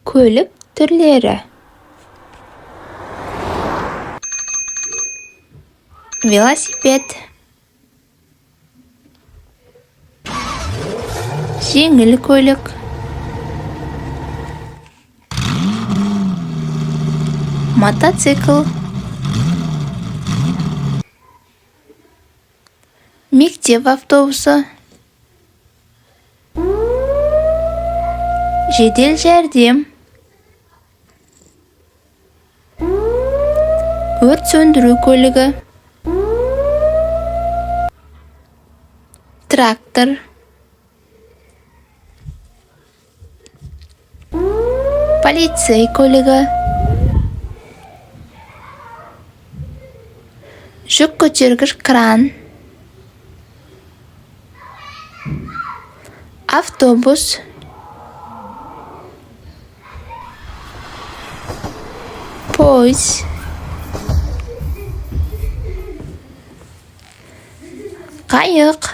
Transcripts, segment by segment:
Көлік түрлері. Велосипед, жеңіл көлік, мотоцикл, мектеп автобусы, жедел жәрдем, өрт сөндіру көлігі, трактор, полицей көлігі, жүк көтергіш кран, автобус, пойыз, қайық,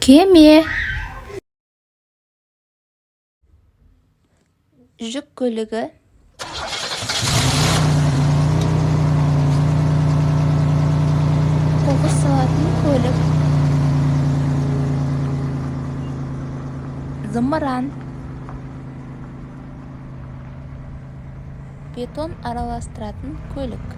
кеме, жүк көлігі, қоқыс салатын көлік, зымыран, бетон араластыратын көлік.